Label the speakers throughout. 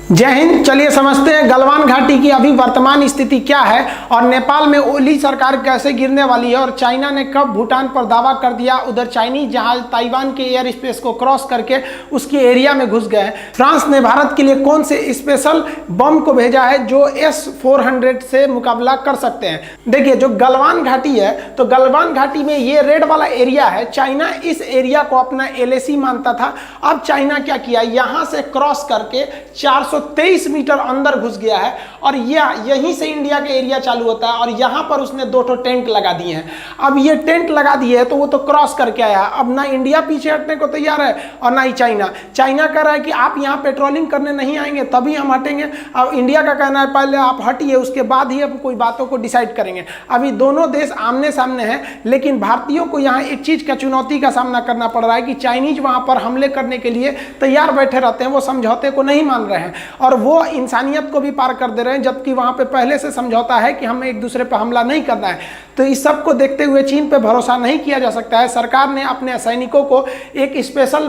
Speaker 1: जय हिंद। चलिए समझते हैं गलवान घाटी की अभी वर्तमान स्थिति क्या है और नेपाल में ओली सरकार कैसे गिरने वाली है और चाइना ने कब भूटान पर दावा कर दिया। उधर चाइनीज जहाज ताइवान के एयर स्पेस को क्रॉस करके उसके एरिया में घुस गए। फ्रांस ने भारत के लिए कौन से स्पेशल बम को भेजा है जो S-400 से मुकाबला कर सकते हैं। देखिए जो गलवान घाटी है तो गलवान घाटी में ये रेड वाला एरिया है। चाइना इस एरिया को अपना LAC मानता था। अब चाइना क्या किया, यहाँ से क्रॉस करके 423 मीटर अंदर घुस गया है और यहीं से इंडिया के एरिया चालू होता है और यहाँ पर उसने 2 टेंट लगा दिए हैं। अब ये टेंट लगा दिए हैं तो वो तो क्रॉस करके आया। अब ना इंडिया पीछे हटने को तैयार है और ना ही चाइना। चाइना कह रहा है कि आप यहाँ पेट्रोलिंग करने नहीं आएंगे तभी हम हटेंगे। अब इंडिया का कहना है पहले आप हटिए उसके बाद ही अब कोई बातों को डिसाइड करेंगे। अभी दोनों देश आमने सामने हैं, लेकिन भारतीयों को यहाँ एक चीज का चुनौती का सामना करना पड़ रहा है कि चाइनीज वहां पर हमले करने के लिए तैयार बैठे रहते हैं। वो समझौते को नहीं मान रहे हैं और वो इंसानियत को भी पार कर दे रहे हैं, जबकि वहां पे पहले से समझौता है कि हमें एक दूसरे पर हमला नहीं करना है। तो इस सब को देखते हुए चीन पे भरोसा नहीं किया जा सकता है। सरकार ने अपने सैनिकों को एक स्पेशल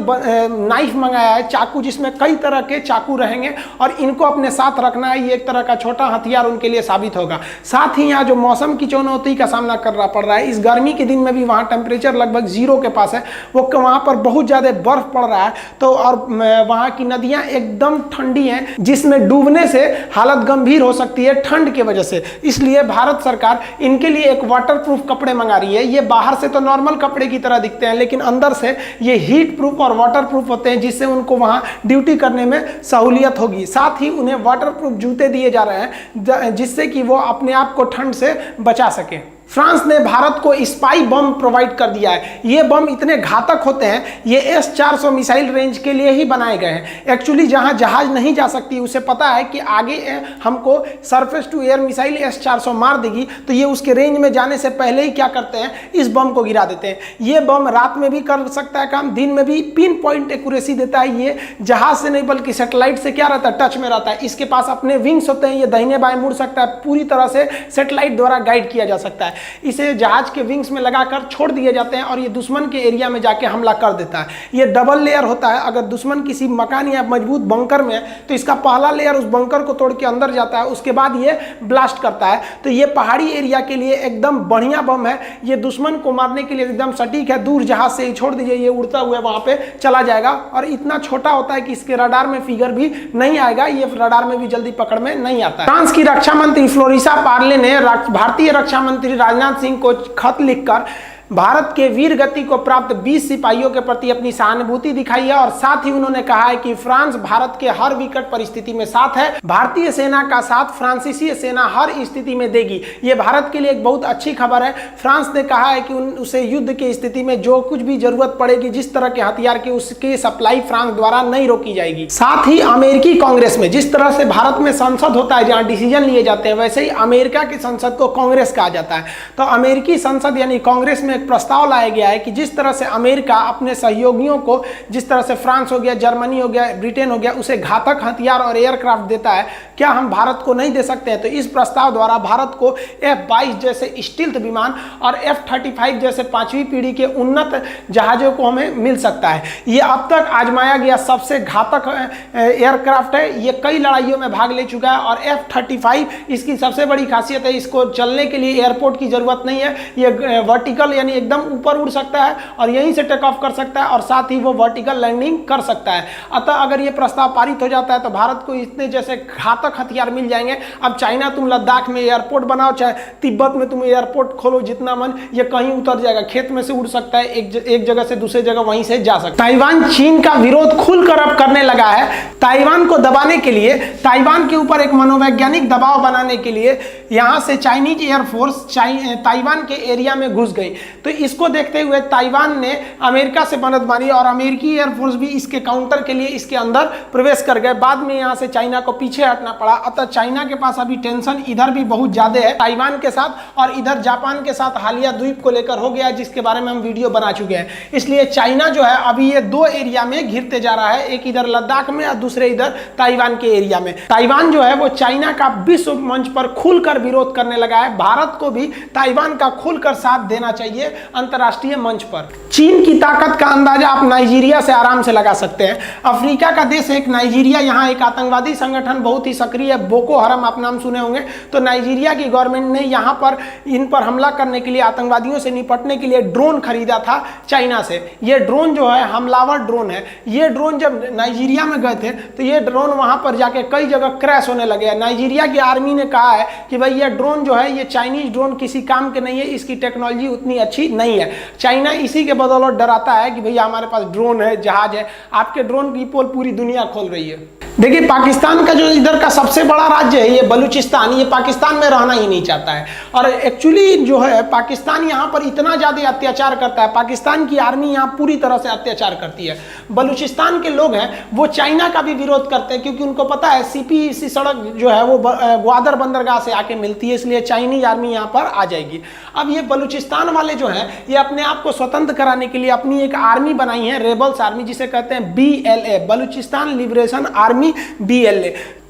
Speaker 1: नाइफ मंगाया है, चाकू, जिसमें कई तरह के चाकू रहेंगे और इनको अपने साथ रखना है। ये एक तरह का छोटा हथियार उनके लिए साबित होगा। साथ ही यहाँ जो मौसम की चुनौती का सामना करना पड़ रहा है, इस गर्मी के दिन में भी वहाँ टेम्परेचर लगभग 0 के पास है। वो वहाँ पर बहुत ज़्यादा बर्फ पड़ रहा है तो और वहाँ की नदियाँ एकदम ठंडी हैं, जिसमें डूबने से हालत गंभीर हो सकती है ठंड की वजह से। इसलिए भारत सरकार इनके लिए एक वाटरप्रूफ कपड़े मंगा रही है। ये बाहर से तो नॉर्मल कपड़े की तरह दिखते हैं, लेकिन अंदर से ये हीट प्रूफ और वाटरप्रूफ होते हैं, जिससे उनको वहाँ ड्यूटी करने में सहूलियत होगी। साथ ही उन्हें वाटरप्रूफ जूते दिए जा रहे हैं जिससे कि वो अपने आप को ठंड से बचा सके। फ्रांस ने भारत को स्पाई बम प्रोवाइड कर दिया है। ये बम इतने घातक होते हैं, ये S-400 मिसाइल रेंज के लिए ही बनाए गए हैं। एक्चुअली जहां जहाज नहीं जा सकती उसे पता है कि आगे हमको surface to air missile S-400 मार देगी, तो ये उसके रेंज में जाने से पहले ही क्या करते हैं, इस बम को गिरा देते हैं। ये बम रात में भी कर सकता है काम, दिन में भी पिन पॉइंट एक्यूरेसी देता है। ये जहाज से नहीं बल्कि सैटेलाइट से क्या रहता है, टच में रहता है। इसके पास अपने विंग्स होते हैं, ये दाहिने बाएं मुड़ सकता है, पूरी तरह से सैटेलाइट द्वारा गाइड किया जा सकता है। इसे जहाज के विंग्स में लगाकर छोड़ दिए जाते हैं और ये दुश्मन के एरिया में जाके हमला कर देता है। ये डबल लेयर होता है। अगर दुश्मन किसी मकान या मजबूत बंकर में है तो इसका पहला लेयर उस बंकर को तोड़ के अंदर जाता है, उसके बाद ये ब्लास्ट करता है। तो ये पहाड़ी एरिया के लिए एकदम बढ़िया बम है। ये दुश्मन को मारने के लिए एकदम सटीक है। दूर जहाज से ही छोड़ दीजिए, ये उड़ता हुआ वहां पे चला जाएगा और इतना छोटा होता है कि इसके रडार में फिगर भी नहीं आएगा। ये रडार में भी जल्दी पकड़ में नहीं आता है। फ्रांस की रक्षा मंत्री फ्लोरिसा पार्ले ने भारतीय रक्षा मंत्री राजनाथ सिंह को खत लिखकर भारत के वीर गति को प्राप्त 20 सिपाहियों के प्रति अपनी सहानुभूति दिखाई है और साथ ही उन्होंने कहा है कि फ्रांस भारत के हर विकट परिस्थिति में साथ है। भारतीय सेना का साथ फ्रांसीसी सेना हर स्थिति में देगी। ये भारत के लिए एक बहुत अच्छी खबर है। फ्रांस ने कहा है कि उसे युद्ध की स्थिति में जो कुछ भी जरूरत पड़ेगी, जिस तरह के हथियार की, उसकी सप्लाई फ्रांस द्वारा नहीं रोकी जाएगी। साथ ही अमेरिकी कांग्रेस में जिस तरह से भारत में संसद होता है जहाँ डिसीजन लिए जाते हैं, वैसे ही अमेरिका की संसद को कांग्रेस कहा जाता है। तो अमेरिकी संसद यानी कांग्रेस में एक प्रस्ताव लाया गया है कि जिस तरह से अमेरिका अपने सहयोगियों को, जिस तरह से फ्रांस हो गया, जर्मनी हो गया, ब्रिटेन हो गया, उसे घातक हथियार और एयरक्राफ्ट देता है, क्या हम भारत को नहीं दे सकते हैं? तो इस प्रस्ताव द्वारा भारत को F-22 जैसे स्टील्थ विमान और F-35 जैसे 5वीं पीढ़ी के उन्नत जहाजों को हमें मिल सकता है। ये अब तक आजमाया गया सबसे घातक एयरक्राफ्ट है। ये कई लड़ाइयों में भाग ले चुका है और F-35 इसकी सबसे बड़ी खासियत है, इसको चलने के लिए एयरपोर्ट की जरूरत नहीं है। ये वर्टिकल यानी एकदम ऊपर उड़ सकता है और यहीं से टेक ऑफ कर सकता है और साथ ही वो वर्टिकल लैंडिंग कर सकता है। अतः अगर ये प्रस्ताव पारित हो जाता है तो भारत को इतने जैसे घातक हथियार मिल जाएंगे। अब चाइना तुम लद्दाख में एयरपोर्ट बनाओ, चाहे तिब्बत में तुम एयरपोर्ट खोलो, जितना मन, ये कहीं उतर जाएगा। खेत में से उड़ सकता है, एक जगह से दूसरे जगह वहीं से जा सकता है। ताइवान चीन का विरोध खुलकर अब करने लगा है। ताइवान को दबाने के लिए, ताइवान के ऊपर एक मनोवैज्ञानिक दबाव बनाने के लिए यहाँ से चाइनीज एयरफोर्स ताइवान के एरिया में घुस गई। तो इसको देखते हुए ताइवान ने अमेरिका से मदद मांगी और अमेरिकी एयरफोर्स भी इसके काउंटर के लिए इसके अंदर प्रवेश कर गए। बाद में यहाँ से चाइना को पीछे हटना पड़ा। अतः चाइना के पास अभी टेंशन इधर भी बहुत ज्यादा है ताइवान के साथ, और इधर जापान के साथ हालिया द्वीप को लेकर हो गया, जिसके बारे में हम वीडियो बना चुके हैं। इसलिए चाइना जो है अभी ये दो एरिया में घिरते जा रहा है, एक इधर लद्दाख में और दूसरे इधर ताइवान के एरिया में। ताइवान जो है वो चाइना का विश्व मंच पर खुलकर विरोध करने लगा है। भारत को भी ताइवान का खुलकर साथ देना चाहिए अंतर्राष्ट्रीय मंच पर। चीन की ताकत का अंदाजा आप नाइजीरिया से आराम से लगा सकते हैं। अफ्रीका का देश एक नाइजीरिया, यहाँ एक आतंकवादी संगठन बहुत ही सक्रिय है, बोको हरम आप नाम सुने होंगे। तो नाइजीरिया की गवर्नमेंट ने यहाँ पर इन पर हमला करने के लिए, आतंकवादियों से निपटने के लिए ड्रोन खरीदा था चाइना से। ये ड्रोन जो है हमलावर ड्रोन है। ये ड्रोन जब नाइजीरिया में गए थे तो ये ड्रोन वहाँ पर जाके कई जगह क्रैश होने लगे। नाइजीरिया की आर्मी ने कहा है कि भाई ये ड्रोन जो है, ये चाइनीज ड्रोन किसी काम के नहीं है, इसकी टेक्नोलॉजी उतनी अच्छी नहीं है। चाइना इसी के बदौलत डराता है कि भैया हमारे पास ड्रोन है, जहाज है, आपके ड्रोन की पोल पूरी दुनिया खोल रही है। देखिए पाकिस्तान का जो इधर का सबसे बड़ा राज्य है ये बलूचिस्तान, ये पाकिस्तान में रहना ही नहीं चाहता है। और एक्चुअली जो है पाकिस्तान यहाँ पर इतना ज़्यादा अत्याचार करता है, पाकिस्तान की आर्मी यहाँ पूरी तरह से अत्याचार करती है। बलूचिस्तान के लोग हैं वो चाइना का भी विरोध करते हैं, क्योंकि उनको पता है सीपी सड़क जो है वो ग्वादर बंदरगाह से आके मिलती है, इसलिए चाइनीज आर्मी यहाँ पर आ जाएगी। अब ये बलूचिस्तान वाले जो हैं ये अपने आप को स्वतंत्र कराने के लिए अपनी एक आर्मी बनाई है, रेबल्स आर्मी, जिसे कहते हैं BLA, Balochistan liberation army,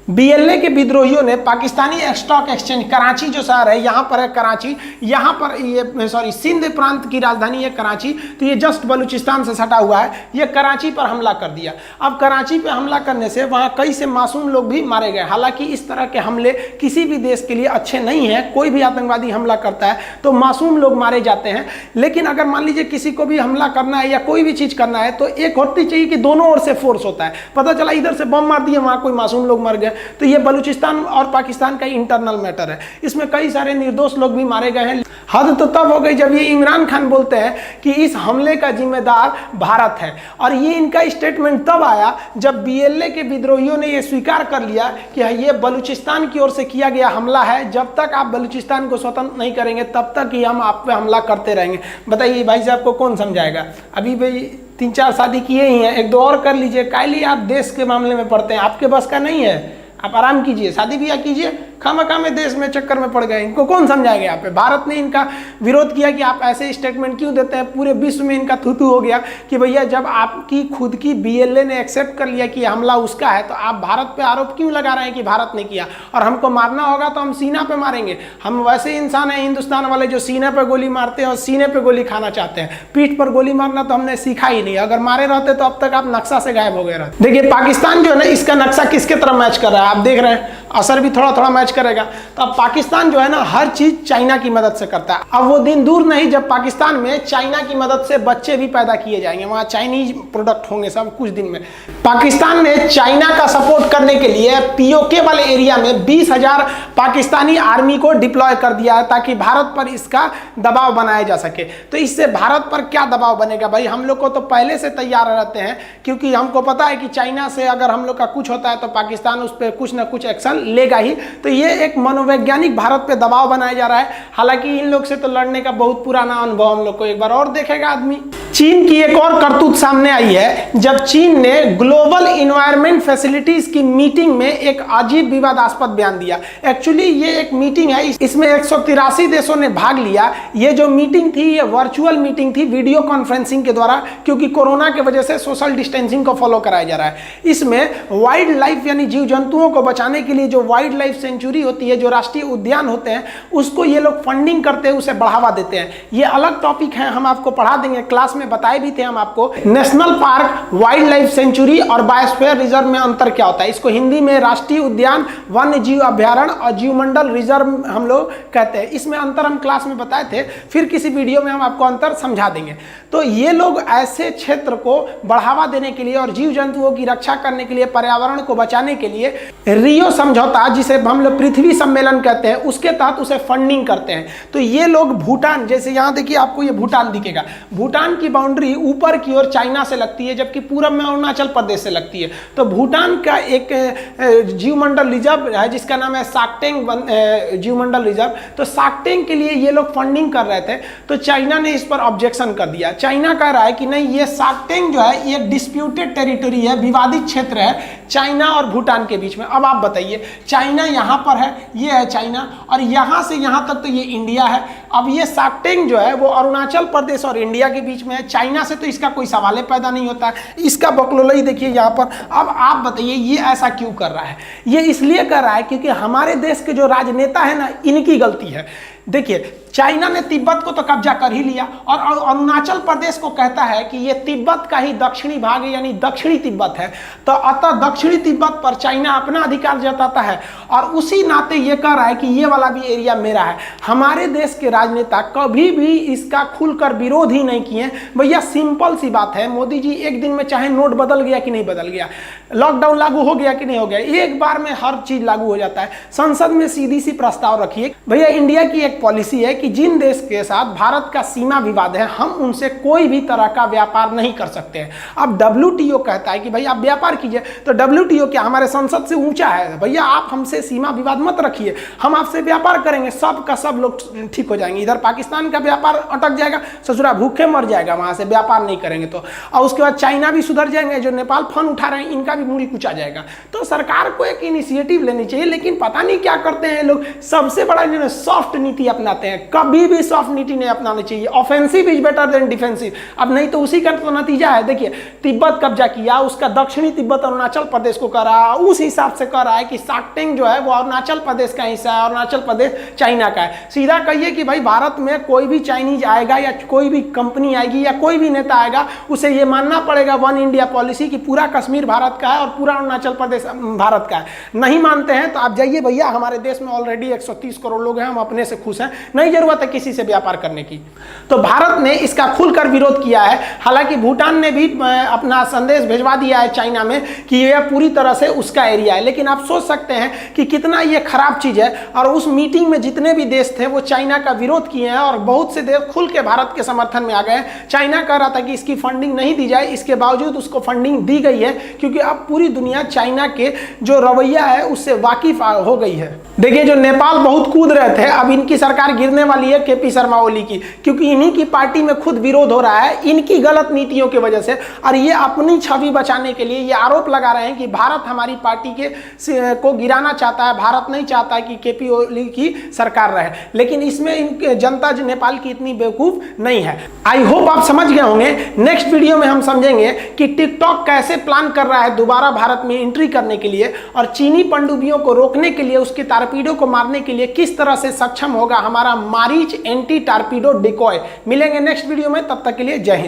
Speaker 1: BLA के विद्रोहियों ने पाकिस्तानी स्टॉक एक्सचेंज, कराची जो शहर है यहाँ पर है कराची, यहाँ पर ये सिंध प्रांत की राजधानी है कराची, तो ये जस्ट बलूचिस्तान से सटा हुआ है। ये कराची पर हमला कर दिया। अब कराची पे हमला करने से वहाँ कई से मासूम लोग भी मारे गए। हालांकि इस तरह के हमले किसी भी देश के लिए अच्छे नहीं हैं। कोई भी आतंकवादी हमला करता है तो मासूम लोग मारे जाते हैं। लेकिन अगर मान लीजिए किसी को भी हमला करना है या कोई भी चीज़ करना है तो एक होती चाहिए कि दोनों ओर से फोर्स होता है। पता चला इधर से बम मार दिए, वहाँ कोई मासूम लोग मर गए, तो ये बलूचिस्तान और पाकिस्तान का इंटरनल मैटर है। इसमें कई सारे निर्दोष लोग भी मारे गए हैं। हद तो तब हो गई जब ये इमरान खान बोलते हैं कि इस हमले का जिम्मेदार भारत है। और ये इनका स्टेटमेंट तब आया जब BLA के विद्रोहियों ने ये स्वीकार कर लिया कि ये बलूचिस्तान की ओर से किया गया हमला है। जब तक आप बलूचिस्तान को स्वतंत्र नहीं करेंगे तब तक ही हम आप पे हमला करते रहेंगे। बताइए भाई साहब को कौन समझाएगा? अभी भाई 3-4 शादी किए ही हैं, 1-2 और कर लीजिए। काहे आप देश के मामले में पड़ते हैं? आपके बस का नहीं है, आप आराम कीजिए, शादी ब्याह कीजिए। खामखा में देश में चक्कर में पड़ गए। इनको कौन समझाएगा? यहाँ पे भारत ने इनका विरोध किया कि आप ऐसे स्टेटमेंट क्यों देते हैं। पूरे विश्व में इनका थू-थू हो गया कि भैया जब आपकी खुद की BLA ने एक्सेप्ट कर लिया कि हमला उसका है तो आप भारत पे आरोप क्यों लगा रहे हैं कि भारत ने किया। और हमको मारना होगा तो हम सीना पे मारेंगे। हम वैसे इंसान हैं हिंदुस्तान वाले जो सीने पर गोली मारते हैं और सीने पर गोली खाना चाहते हैं। पीठ पर गोली मारना तो हमने सीखा ही नहीं। अगर मारे रहते तो अब तक आप नक्शा से गायब हो गए रहते। देखिए पाकिस्तान जो है ना, इसका नक्शा किसके तरह मैच कर रहा है आप देख रहे हैं, असर भी थोड़ा थोड़ा मैच करेगा। तो अब पाकिस्तान जो है ना हर चीज चाइना की मदद से करता है। अब वो दिन दूर नहीं जब पाकिस्तान में चाइना की मदद से बच्चे भी पैदा किए जाएंगे, वहां चाइनीज प्रोडक्ट होंगे सब कुछ दिन में। पाकिस्तान ने चाइना का सपोर्ट करने के लिए POK वाले एरिया में 20,000 पाकिस्तानी आर्मी को डिप्लॉय कर दिया है ताकि भारत पर इसका दबाव बनाया जा सके। तो इससे भारत पर क्या दबाव बनेगा भाई? हम लोग को तो पहले से तैयार रहते हैं, क्योंकि हमको पता है कि चाइना से अगर हम लोग का कुछ होता है तो पाकिस्तान उस पर कुछ ना कुछ एक्शन लेगा ही। तो ये एक मनोवैज्ञानिक भारत पे दबाव बनाया जा रहा है। हालांकि इन लोग से तो लड़ने का बहुत पुराना अनुभव हम लोग को एक बार और देखेगा आदमी। चीन की एक और करतूत सामने आई है जब चीन ने ग्लोबल इन्वायरमेंट फैसिलिटीज की मीटिंग में एक अजीब विवादास्पद बयान दिया। एक्चुअली ये एक मीटिंग है, इसमें 183 देशों ने भाग लिया। ये जो मीटिंग थी ये वर्चुअल मीटिंग थी, वीडियो कॉन्फ्रेंसिंग के द्वारा, क्योंकि कोरोना की वजह से सोशल डिस्टेंसिंग को फॉलो कराया जा रहा है। इसमें वाइल्ड लाइफ यानी जीव जंतुओं को बचाने के लिए जो वाइल्ड लाइफ सेंचुरी होती है, जो राष्ट्रीय उद्यान होते हैं, उसको ये लोग फंडिंग करते हैं, उसे बढ़ावा देते हैं। ये अलग टॉपिक है, हम आपको पढ़ा देंगे, क्लास में बताए भी थे हम आपको। National park, wild life sanctuary और बायोस्फीयर रिजर्व में अंतर क्या होता है। इसको हिंदी में राष्ट्रीय उद्यान, वन्य जीव अभ्यारण्य और जीवमंडल रिजर्व हम लोग कहते हैं। इसमें अंतर हम क्लास में बताए थे, फिर किसी वीडियो में हम आपको अंतर समझा देंगे। तो ये लोग ऐसे क्षेत्र को बढ़ावा देने के लिए और जीव जंतुओं की रक्षा करने के लिए, पर्यावरण को बचाने के लिए रियो समझौता, जिसे हम लोग पृथ्वी सम्मेलन कहते हैं, उसके तहत उसे फंडिंग करते हैं। तो ये लोग भूटान, जैसे यहाँ देखिए आपको ये भूटान दिखेगा, भूटान की की बाउंड्री ऊपर की ओर चाइना से लगती है, जबकि पूरब में अरुणाचल प्रदेश से लगती है। तो भूटान का एक जीवमंडल रिजर्व है जिसका नाम है साक्टेंग जीवमंडल रिजर्व। तो साक्टेंग के लिए ये लोग फंडिंग कर रहे थे, तो चाइना ने इस पर ऑब्जेक्शन कर दिया। चाइना कह रहा है कि नहीं, ये साक्टेंग जो है ये डिस्प्यूटेड टेरिटरी है, विवादित क्षेत्र है चाइना और भूटान के बीच में। अब आप बताइए, चाइना यहाँ पर है, ये है चाइना, और यहाँ से यहाँ तक तो ये इंडिया है। अब ये साक्टेंग जो है वो अरुणाचल प्रदेश और इंडिया के बीच में है। चाइना से तो इसका कोई सवाल पैदा नहीं होता है, इसका बकलोलई देखिए यहाँ पर। अब आप बताइए ये ऐसा क्यों कर रहा है? ये इसलिए कर रहा है क्योंकि हमारे देश के जो राजनेता है ना, इनकी गलती है। देखिए, चाइना ने तिब्बत को तो कब्जा कर ही लिया और अरुणाचल प्रदेश को कहता है कि ये तिब्बत का ही दक्षिणी भाग है, यानी दक्षिणी तिब्बत है। तो अतः दक्षिणी तिब्बत पर चाइना अपना अधिकार जताता है और उसी नाते ये कह रहा है कि ये वाला भी एरिया मेरा है। हमारे देश के राजनेता कभी भी इसका खुलकर विरोध ही नहीं किए। भैया सिंपल सी बात है, मोदी जी एक दिन में चाहे नोट बदल गया कि नहीं बदल गया, लॉकडाउन लागू हो गया कि नहीं हो गया, एक बार में हर चीज लागू हो जाता है। संसद में सीधी सी प्रस्ताव रखिए। भैया इंडिया की एक पॉलिसी है कि जिन देश के साथ भारत का सीमा विवाद है, हम उनसे कोई भी तरह का व्यापार नहीं कर सकते हैं। अब WTO कहता है कि भाई आप व्यापार कीजिए, तो WTO क्या हमारे संसद से ऊंचा है? भैया आप हमसे सीमा विवाद मत रखिए, हम आपसे व्यापार करेंगे, सब का सब लोग ठीक हो जाएंगे। इधर पाकिस्तान का व्यापार अटक जाएगा, ससुरा भूखे मर जाएगा वहां से व्यापार नहीं करेंगे तो। और उसके बाद चाइना भी सुधर जाएंगे, जो नेपाल फंड उठा रहे हैं इनका भी मूल्य कुछ आ जाएगा। तो सरकार को एक इनिशिएटिव लेनी चाहिए, लेकिन पता नहीं क्या करते हैं लोग, सबसे बड़ा सॉफ्ट नीति अपनाते हैं। कभी भी सॉफ्ट नीति नहीं अपनानी चाहिए। Offensive is better than defensive. अब नहीं तो उसी का तो नतीजा है। देखिए, तिब्बत कब्जा किया, उसका दक्षिणी तिब्बत अरुणाचल प्रदेश को कर रहा है, उस हिसाब से कर रहा है कि साक्टेंग जो है वो अरुणाचल प्रदेश का हिस्सा है, अरुणाचल प्रदेश चाइना का है। सीधा कहिए कि भाई भारत में कोई भी चाइनीज आएगा या कोई भी कंपनी आएगी या कोई भी नेता आएगा, उसे ये मानना पड़ेगा वन इंडिया पॉलिसी की पूरा कश्मीर भारत का है और पूरा अरुणाचल प्रदेश भारत का है। नहीं मानते हैं तो आप जाइए भैया, हमारे देश में ऑलरेडी 130 करोड़ लोग हैं, हम अपने से खुश हैं, नहीं जरूरत है किसी से व्यापार करने की। तो भारत ने इसका खुलकर विरोध किया है। हालांकि भूटान ने भी अपना संदेश भिजवा दिया है चाइना में कि यह पूरी तरह से उसका एरिया है। लेकिन आप सोच सकते हैं कि कितना यह खराब चीज है। और उस मीटिंग में जितने भी देश थे वो चाइना का विरोध किए हैं और बहुत से देश खुल के भारत के समर्थन में आ गए। चाइना कह रहा था कि इसकी फंडिंग नहीं दी जाए, इसके बावजूद उसको फंडिंग दी गई है, क्योंकि अब पूरी दुनिया चाइना के जो रवैया है उससे वाकिफ हो गई है। देखिए, जो नेपाल बहुत कूद रहे थे, अब इनकी सरकार गिरने वाली है KP शर्मा ओली की, क्योंकि इन्हीं की पार्टी में खुद विरोध हो रहा है इनकी गलत नीतियों की वजह से। और ये अपनी छवि बचाने के लिए ये आरोप लगा रहे हैं कि भारत हमारी पार्टी को गिराना चाहता है, भारत नहीं चाहता है कि KP ओली की सरकार रहे। लेकिन इसमें जनता नेपाल की इतनी बेवकूफ नहीं है। आई होप आप समझ गए होंगे। नेक्स्ट वीडियो में हम समझेंगे कि टिकटॉक कैसे प्लान कर रहा है दोबारा भारत में एंट्री करने के लिए, और चीनी पनडुब्बियों को रोकने के लिए, उसके टारपीडो को मारने के लिए किस तरह से सक्षम होगा हमारा मारीच एंटी टारपीडो डिकॉय। मिलेंगे नेक्स्ट वीडियो में, तब तक के लिए जय हिंद।